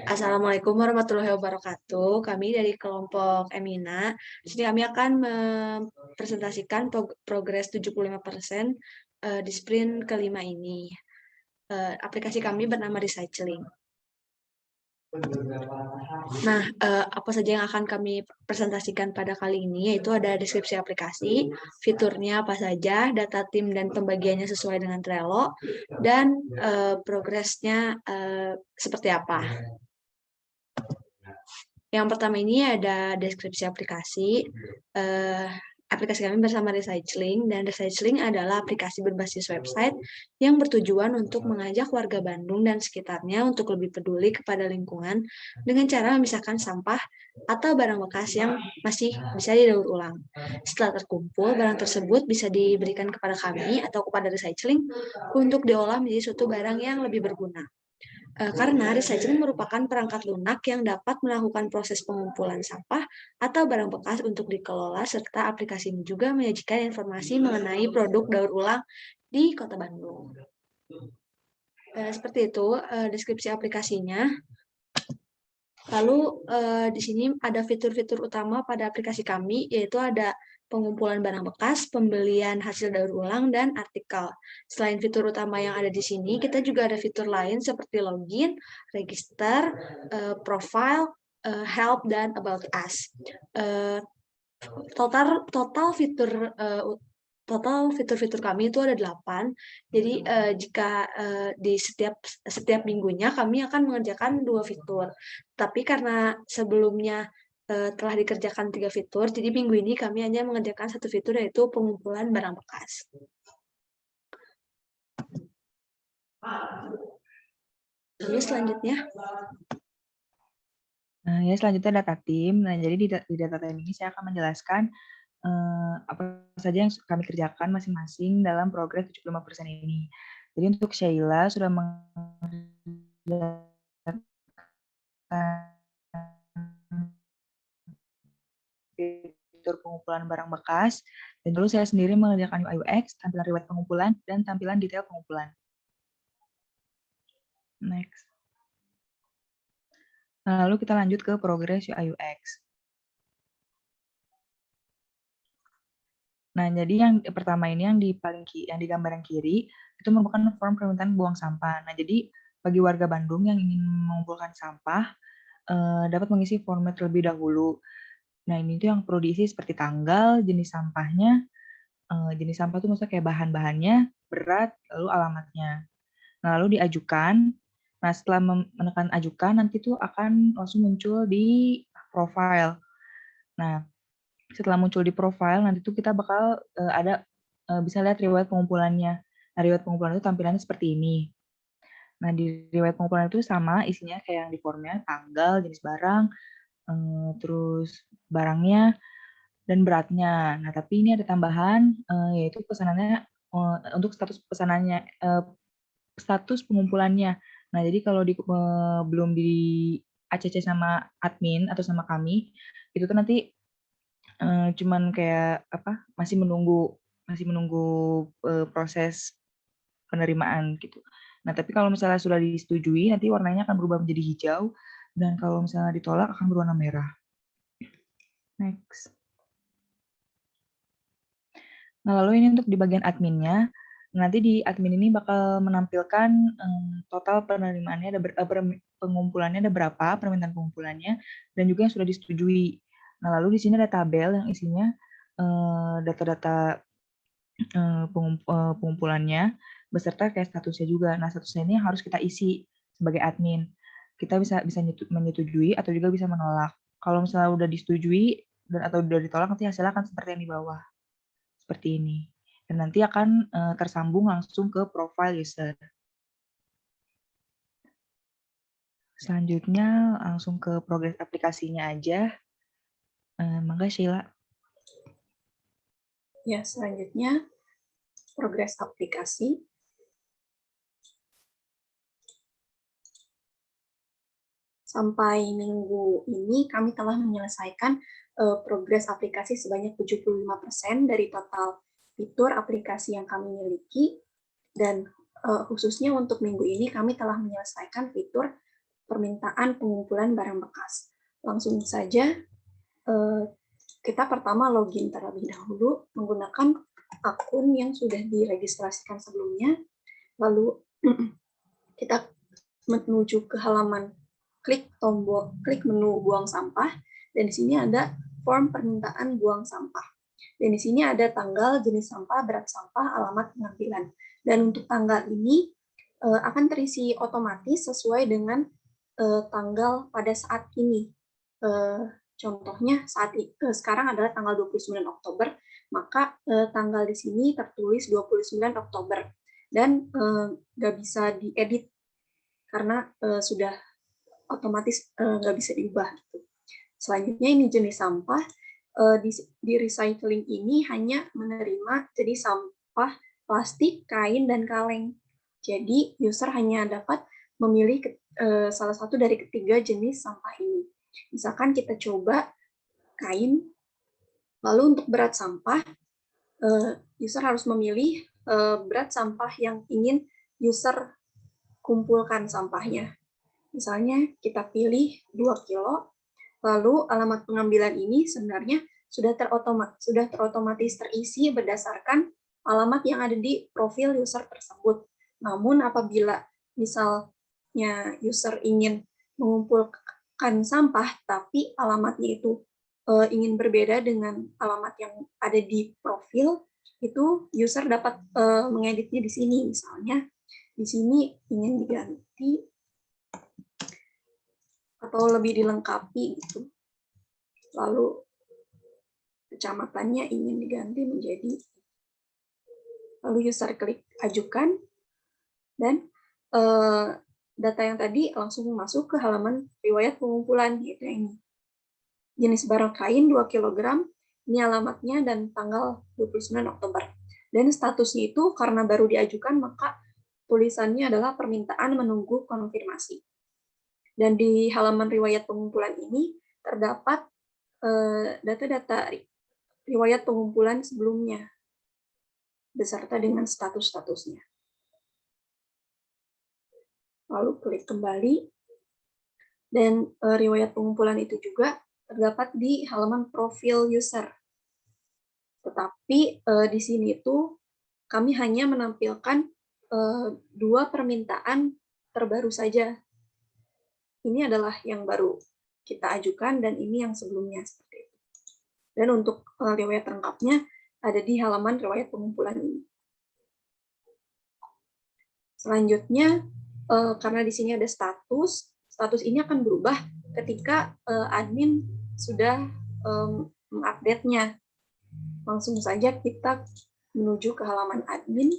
Assalamualaikum warahmatullahi wabarakatuh. Kami dari kelompok Emina. Di sini kami akan mempresentasikan progres 75% di sprint kelima ini. Aplikasi kami bernama Recycling. Nah, apa saja yang akan kami presentasikan pada kali ini, yaitu ada deskripsi aplikasi, fiturnya apa saja, data tim dan pembagiannya sesuai dengan Trello, dan progresnya seperti apa. Yang pertama ini ada deskripsi aplikasi. Aplikasi kami bersama Recycling, dan Recycling adalah aplikasi berbasis website yang bertujuan untuk mengajak warga Bandung dan sekitarnya untuk lebih peduli kepada lingkungan dengan cara memisahkan sampah atau barang bekas yang masih bisa didaur ulang. Setelah terkumpul, barang tersebut bisa diberikan kepada kami atau kepada Recycling untuk diolah menjadi suatu barang yang lebih berguna. Karena recycling merupakan perangkat lunak yang dapat melakukan proses pengumpulan sampah atau barang bekas untuk dikelola, serta aplikasi ini juga menyajikan informasi mengenai produk daur ulang di Kota Bandung. Seperti itu deskripsi aplikasinya. Lalu di sini ada fitur-fitur utama pada aplikasi kami, yaitu ada pengumpulan barang bekas, pembelian hasil daur ulang, dan artikel. Selain fitur utama yang ada di sini, kita juga ada fitur lain seperti login, register, profile, help, dan about us. Total fitur kami itu ada 8. Jadi jika di setiap minggunya kami akan mengerjakan 2 fitur. Tapi karena sebelumnya telah dikerjakan 3 fitur, jadi minggu ini kami hanya mengerjakan 1 fitur, yaitu pengumpulan barang bekas. Lalu selanjutnya. Ya, selanjutnya data tim. Nah, jadi di data tim ini saya akan menjelaskan apa saja yang kami kerjakan masing-masing dalam progres 75% ini. Jadi untuk Sheila sudah mengerjakan fitur pengumpulan barang bekas, dan lalu saya sendiri mengerjakan UI UX, tampilan riwayat pengumpulan, dan tampilan detail pengumpulan. Next. Nah, lalu kita lanjut ke progres UI UX. Nah, jadi yang pertama ini yang di gambar yang kiri itu merupakan form permintaan buang sampah. Nah, jadi bagi warga Bandung yang ingin mengumpulkan sampah dapat mengisi format terlebih dahulu. Nah, ini tuh yang perlu diisi seperti tanggal, jenis sampahnya, jenis sampah itu maksudnya kayak bahan-bahannya, berat, lalu alamatnya. Nah, lalu diajukan. Nah, setelah menekan ajukan, nanti tuh akan langsung muncul di profile. Nah, setelah muncul di profile, nanti tuh kita bakal bisa lihat riwayat pengumpulannya. Nah, riwayat pengumpulan itu tampilannya seperti ini. Nah, di riwayat pengumpulan itu sama isinya kayak yang di formnya, tanggal, jenis barang, terus barangnya, dan beratnya. Nah, tapi ini ada tambahan, yaitu pesanannya untuk status pesanannya, status pengumpulannya. Nah, jadi kalau belum di ACC sama admin atau sama kami, itu tuh nanti cuman kayak apa, masih menunggu proses penerimaan gitu. Nah, tapi kalau misalnya sudah disetujui, nanti warnanya akan berubah menjadi hijau, dan kalau misalnya ditolak akan berwarna merah. Next. Nah, lalu ini untuk di bagian adminnya. Nanti di admin ini bakal menampilkan total penerimaannya, pengumpulannya ada berapa, permintaan pengumpulannya, dan juga yang sudah disetujui. Nah, lalu di sini ada tabel yang isinya data-data pengumpulannya beserta kayak statusnya juga. Nah, statusnya ini harus kita isi sebagai admin. Kita bisa menyetujui atau juga bisa menolak. Kalau misalnya udah disetujui dan atau udah ditolak, nanti hasilnya akan seperti yang di bawah. Seperti ini. Dan nanti akan tersambung langsung ke profile user. Selanjutnya langsung ke progres aplikasinya aja. Mangga Sheila. Ya, selanjutnya progres aplikasi. Sampai minggu ini kami telah menyelesaikan progres aplikasi sebanyak 75% dari total fitur aplikasi yang kami miliki, dan khususnya untuk minggu ini kami telah menyelesaikan fitur permintaan pengumpulan barang bekas. Langsung saja kita pertama login terlebih dahulu menggunakan akun yang sudah diregistrasikan sebelumnya. Lalu kita menuju ke halaman klik menu buang sampah, dan di sini ada form permintaan buang sampah. Dan di sini ada tanggal, jenis sampah, berat sampah, alamat pengambilan. Dan untuk tanggal ini akan terisi otomatis sesuai dengan tanggal pada saat ini. Contohnya sekarang adalah tanggal 29 Oktober, maka tanggal di sini tertulis 29 Oktober dan nggak bisa diedit karena sudah otomatis nggak bisa diubah. Selanjutnya ini jenis sampah. Di recycling ini hanya menerima jenis sampah plastik, kain, dan kaleng. Jadi user hanya dapat memilih salah satu dari ketiga jenis sampah ini. Misalkan kita coba kain, lalu untuk berat sampah, user harus memilih berat sampah yang ingin user kumpulkan sampahnya. Misalnya kita pilih 2 kilo, lalu alamat pengambilan ini sebenarnya sudah terotomatis terisi berdasarkan alamat yang ada di profil user tersebut. Namun apabila misalnya user ingin mengumpulkan sampah, tapi alamatnya itu ingin berbeda dengan alamat yang ada di profil, itu user dapat mengeditnya di sini. Misalnya di sini ingin diganti atau lebih dilengkapi gitu. Lalu kecamatannya ingin diganti menjadi, lalu user klik ajukan, dan data yang tadi langsung masuk ke halaman riwayat pengumpulan, yaitu ini. Jenis barang kain 2 kg, ini alamatnya dan tanggal 29 Oktober. Dan statusnya itu karena baru diajukan, maka tulisannya adalah permintaan menunggu konfirmasi. Dan di halaman riwayat pengumpulan ini terdapat data-data riwayat pengumpulan sebelumnya beserta dengan status-statusnya. Lalu klik kembali, dan riwayat pengumpulan itu juga terdapat di halaman profil user. Tetapi di sini itu kami hanya menampilkan 2 permintaan terbaru saja. Ini adalah yang baru kita ajukan dan ini yang sebelumnya seperti itu. Dan untuk riwayat lengkapnya ada di halaman riwayat pengumpulan ini. Selanjutnya, karena di sini ada status ini akan berubah ketika admin sudah mengupdate-nya. Langsung saja kita menuju ke halaman admin.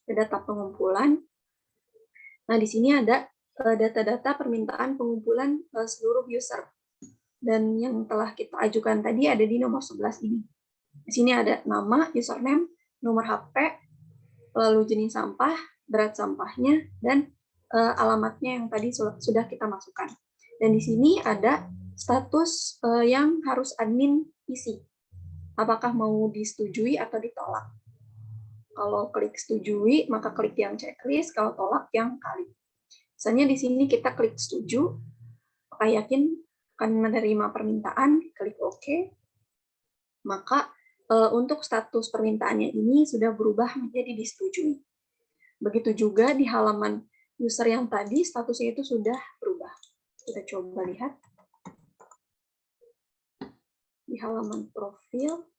Ke data pengumpulan. Nah, di sini ada data-data permintaan pengumpulan seluruh user. Dan yang telah kita ajukan tadi ada di nomor 11 ini. Di sini ada nama, username, nomor HP, lalu jenis sampah, berat sampahnya, dan alamatnya yang tadi sudah kita masukkan. Dan di sini ada status yang harus admin isi. Apakah mau disetujui atau ditolak. Kalau klik setujui, maka klik yang checklist, kalau tolak yang kali. Misalnya di sini kita klik setuju, maka yakin akan menerima permintaan, klik OK, maka untuk status permintaannya ini sudah berubah menjadi disetujui. Begitu juga di halaman user yang tadi, statusnya itu sudah berubah. Kita coba lihat. Di halaman profil.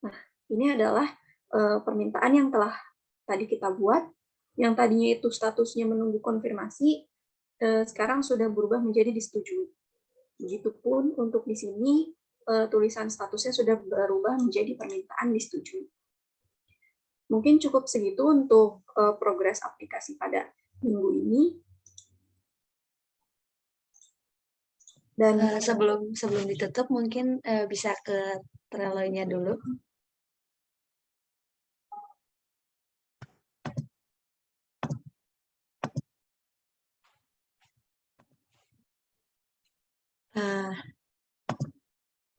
Nah, ini adalah permintaan yang telah tadi kita buat, yang tadinya itu statusnya menunggu konfirmasi, sekarang sudah berubah menjadi disetujui. Begitupun untuk di sini, tulisan statusnya sudah berubah menjadi permintaan disetujui. Mungkin cukup segitu untuk progres aplikasi pada minggu ini. Dan sebelum ditutup, mungkin bisa ke Trello-nya dulu.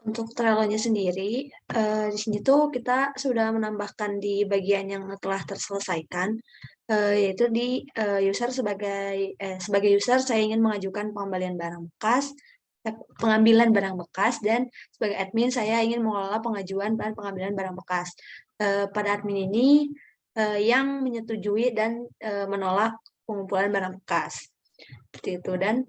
Untuk Trello-nya sendiri, di sini tuh kita sudah menambahkan di bagian yang telah terselesaikan, yaitu di user sebagai user saya ingin mengajukan pengambilan barang bekas, dan sebagai admin saya ingin mengelola pengajuan dan pengambilan barang bekas. Pada admin ini yang menyetujui dan menolak pengumpulan barang bekas. Seperti itu, dan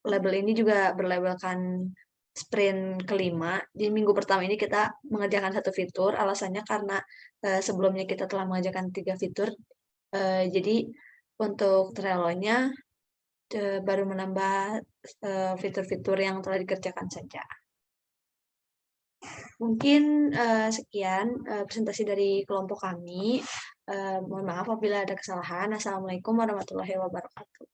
label ini juga berlabelkan sprint kelima. Di minggu pertama ini kita mengerjakan 1 fitur, alasannya karena sebelumnya kita telah mengerjakan 3 fitur. Jadi untuk Trello-nya baru menambah fitur-fitur yang telah dikerjakan saja. Mungkin sekian presentasi dari kelompok kami. Mohon maaf apabila ada kesalahan. Assalamualaikum warahmatullahi wabarakatuh.